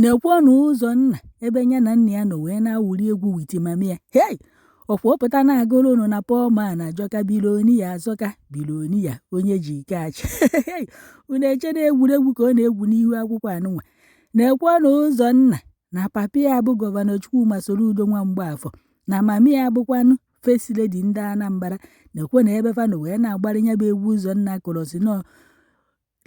Nekwanụ ụzọ nna ebe ya na nna ya nọ wee na-awụli egwu wit mami ya. Hei! Ọkwa ọpụta na-agụrụ unu na Paul Man ajọka biloniya azọka biloniya onye ji ike achị. Unu eche na egwuregwu ka ọ na-egwu n'ihu akwụkwọ anụnwa. Nekwanụ ụzọ nna na papi ya bụ Gọvanọ Chukwuma Soludo Nwamgbafọ na mami ya bụkwanụ First Lady ndị Anambra. Nekwe na ebe fanụ wee na-agbara ya bụ egwu ụzọ nna kụrụ si nọ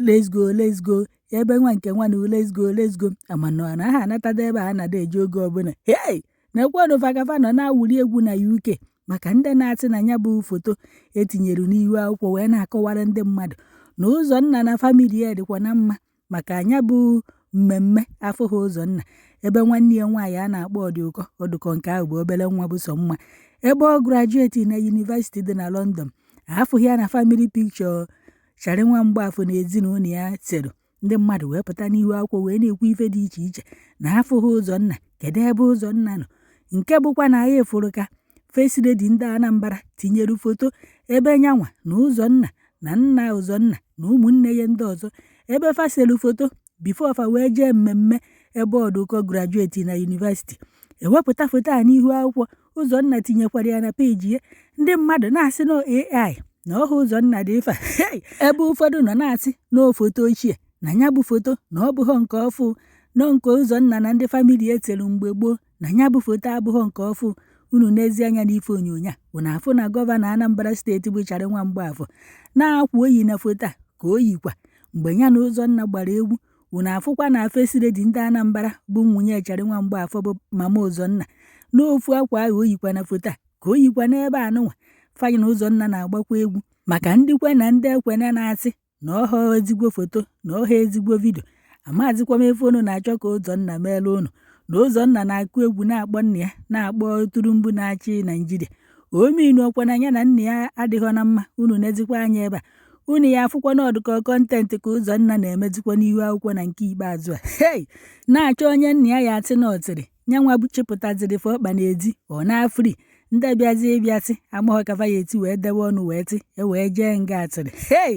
let's go let's go ebe nwa nke nwanụ let's go let's go amana na ha anatada ebe a na-ada eje oge ọbụla. Hei! Nekwanụ fakafa nọ na-awụli egwu na UK maka ndị na-atị na ya bụ foto etinyere n'ihu akwụkwọ wee na-akọwara ndị mmadụ na ụzọ nna na famili ya dịkwa na mma maka anya bụ mmemme afọ ha ụzọ nna ebe nwanne ya nwaanyị a na-akpọ ọdụkọ nke ahụ bụ obere nwa bụ sọ mma ebe ọ grajueti na yunivesiti dị na London. Afụghị ya na famili pikchọ Chari Nwamgbafọ na ezinụlọ ya sere ndị mmadụ wee pụta n'ihu akwụkwọ wee na-ekwu ife dị iche iche na afụghị ụzọ nna kedu ebe ụzọ nna nọ nke bụkwa na ya efuru ka First Lady ndị Anambra tinyere foto ebe nyanwa na ụzọ nna na nna ụzọ nna na ụmụnne ya ndị ọzọ ebe faselu foto bifo fa wee jee mmemme ebe ọdụkọ grajueti na yunivesiti. Ewepụta foto a n'ihu akwụkwọ ụzọ nna tinyekwara ya na peji ya ndị mmadụ na-asị na AI na ọha ụzọ nna dị ife ebe ụfọdụ nọ na-asị na foto ochie na ya bụ foto na ọ bụghọ nke ọfụ nọ nke ụzọ nna na ndị famili etere mgbe gboo na ya bụ foto abụghọ nke ọfụ. Unu n'ezi anya n'ife onyonyo a unu afụ na gọvanọ Anambra steeti bụ Chari Nwamgbafọ na-akwa oyi na foto a ka o yikwa mgbe ya na ụzọ nna gbara egwu. Unu afụkwa na First Lady ndị Anambra bụ nwunye Chari Nwamgbafọ bụ mama ụzọ nna n'ofu akwa ahụ o yikwa na foto a ka o yikwa n'ebe anụnwa fanyị na ụzọ nna na-agbakwa egwu maka ndị kwe na ndị ekwene na-asị na ọha ezigbo foto na ọha ezigbo vidio. Amazịkwa m efe unu na-achọ ka ụzọ nna meela unu na ụzọ nna na-akụ egwu na-akpọ nna ya na-akpọ turumbu na-achị Naijiria. Ominu ọkwa na ya na nna ya adịghọ na mma. Unu nezikwa anya ebe a unu ya afụkwa na ọdụkọ kọntentị ka ụzọ nna na-emezikwa n'ihu akwụkwọ na nke ikpeazụ a. Hei! Na-achọ onye nna ya atị na ọtịrị nyanwa bụ chepụtaziri fe ọkpa na-edi ọ na-afri ndị bịazi ịbịasị amaghọ kafa ya eti wee dewe ọnụ wee tị wee jee nga atịrị. Hei!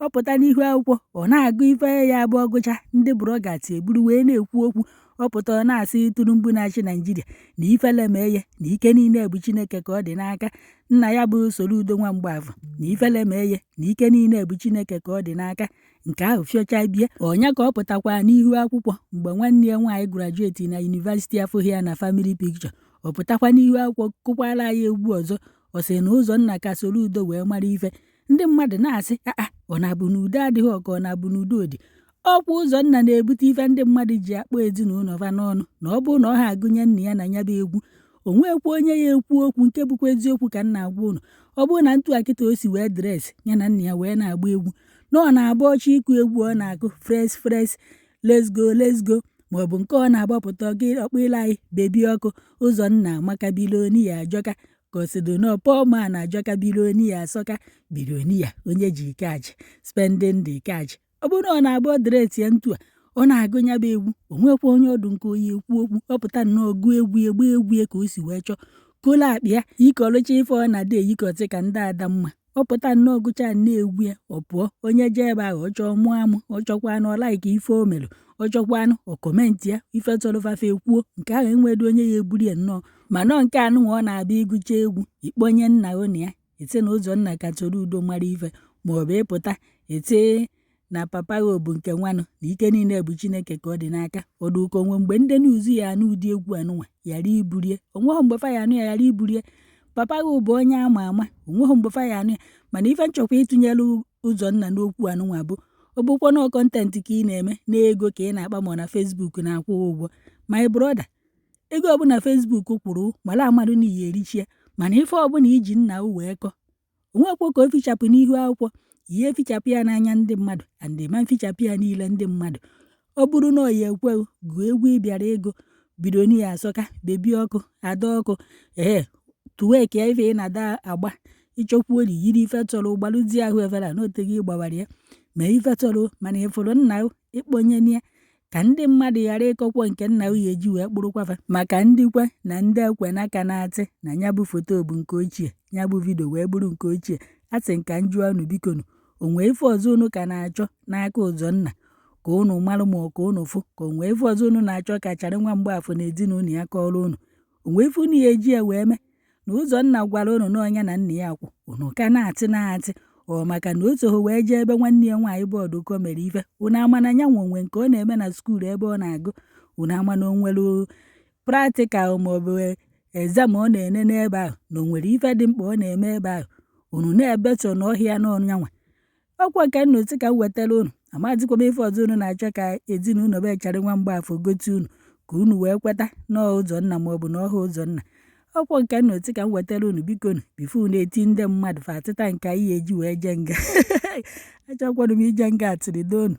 Ọ pụta n'ihu akwụkwọ ọ na-agụ ife ya bụ ọgụcha ndị brọgati eburu wee na-ekwu okwu. Ọ pụta ọ na-asị turumbu na-achị Naijiria na ifele mee ya na ike niile bụ Chineke ka ọ dị n'aka. Nna ya bụ Soludo Nwamgbafọ na ifele mee ya na ike niile bụ Chineke ka ọ dị n'aka. Nke ahụ fịọcha bie ọnya ka ọ pụtakwa n'ihu akwụkwọ mgbe nwanne ya nwaanyị grajueti na yunivesiti afụghị ya na famili pikchọ. Ọ pụtakwa n'ihu akwụkwọ kụkwara ya egwu ọzọ ọ sị na ụzọ nna ka Soludo wee mara ife. Ndị mmadụ na-asị ọ na-abụ n'udo adịghị ọka ọ na-abụ n'udo dị. Ọkwa ụzọ nna na-ebute ife ndị mmadụ ji akpọ ezinụlọ fa n'ọnụ na ọ bụrụ na ọ ha agụnye nna ya na ya bụ egwu o nwekwa onye ya ekwu okwu nke bụkwa eziokwu ka nna agwa unu. Ọ bụrụ na ntụ akịta o si wee dresị ya na nna ya wee na-agba egwu na ọ na-agba ọchị ịkụ egwu ọ na-akụ fresh let's go let's go maọbụ nke ọ na-agbapụta ọkpọ ile anyị bebi ọkụ ụzọ nna amaka biloniya ajọka ka osido na Paul Man ajọka biloniya asọka biloniya onye ji ike achị spending the cash. Ọ bụrụ na ọ na-agba ọdịreti ya ntụ a ọ na-agụ ya bụ egwu o nwekwa onye ọdụ nke oyi ekwu okwu. Ọ pụta nnọọ gụọ egwu egba egwu ya ka o si wee chọọ kolo akpị ya yikọrọcha ife ọ na-ada eyikọtị ka ndị ada mma. Ọ pụta nnọọ gụcha na-egwu ya ọ pụọ onye jee ebe ahụ ọ chọọ mụọ amụ ọ chọkwa na ọ laiki ife o mere ọ chọkwanụ ọ kọmentị ya ife tọrọfafe ekwuo nke ahụ enwedo onye ya eburu ya nnọọ ma nọọ nke anụnwa ọ na-abịa ịgụcha egwu ikponye nna ụnụ ya ete na ụzọ nna ka Soludo mara ife maọbụ ịpụta ete na papa ya bụ nke nwanụ na ike niile bụ Chineke ka ọ dị n'aka. Ọdụka onwe mgbe ndị n'uzu ya anụ ụdị egwu anụnwa yara iburie onweghị mgbe fa ya anụ ya yara iburie. Papa ya bụ onye ama ama onweghị mgbe fa ya anụ ya mana ife nchọkwa ịtụnyere ụzọ nna n'okwu anụnwa bụ ọ bụkwa na kọntentị ka ị na-eme na ego ka ị na-akpa ma na Facebook na-akwụ ụgwọ. My brother, ego ọbụla Facebook kwụrụ mara amadụ na iyi erichie mana ife ọbụla iji nna wee kọ onwekwa ka o fichapụ n'ihu akwụkwọ ihe fichapụ ya n'anya ndị mmadụ andịma mfichapụ ya niile ndị mmadụ. Ọ bụrụ na ọ ya ekweghị gụọ egwu ịbịara ego biloniya asọka bebi ọkụ ada ọkụ tụwe ka ife ị na-ada agba ịchọkwuori yiri ife tọrọ ụgbalụzi ahụ evera na oteghị ịgbawara ya ma ife tọrọ mana ịfụrụ nna ịkponye ya ka ndị mmadụ ghara ịkọkwa nke nna ya eji wee kpụrụkwafa maka ndị kwe na ndị ekwe n'aka na-atị na ya bụ foto bụ nke ochie ya bụ vidio wee bụrụ nke ochie. Asị nka njụọ unu bikonu onwe ife ọzọ unu ka na-achọ n'aka ụzọ nna ka unu marụ ma ọ ka unu fụ ka o nwee ife ọzọ unu na-achọ ka Charị Nwa Mgbafọ na ezinụlọ ya kọrọ unu. O nwee ife unu ya eji ya wee mee na Ụzọnna gwara unu na ọnya na nna ya kwụ unu ka na-atị na-atị ọ maka na o soho wee jee ebe nwanne ya nwaanyị bụ Ọdụkọ mere ife. Unu ama na ya nwe nke ọ na-eme na skuulu ebe ọ na-agụ. Unu ama na o nwere pratikal maọbụ exam ọ na-ene n'ebe ahụ na o nwere ife dị mkpa ọ na-eme ebe ahụ. Unu na-ebeso n'ọhịa n'ọnyanwa. Ọkwa nke nnọtị ka m wetara unu amadịkwa m ife ọzọ unu na-achọ ka ezinụlọ be Charị Nwa Mgbafọ gote unu ka unu wee kweta na Ụzọnna maọbụ na ọha Ụzọnna. Ọkwa nke nnọtị ka m wetara unu biko unu bifo unu eti ndị mmadụ fa atịta nke anyị eji wee jee nga achọkwara m ije nga atịrị donu.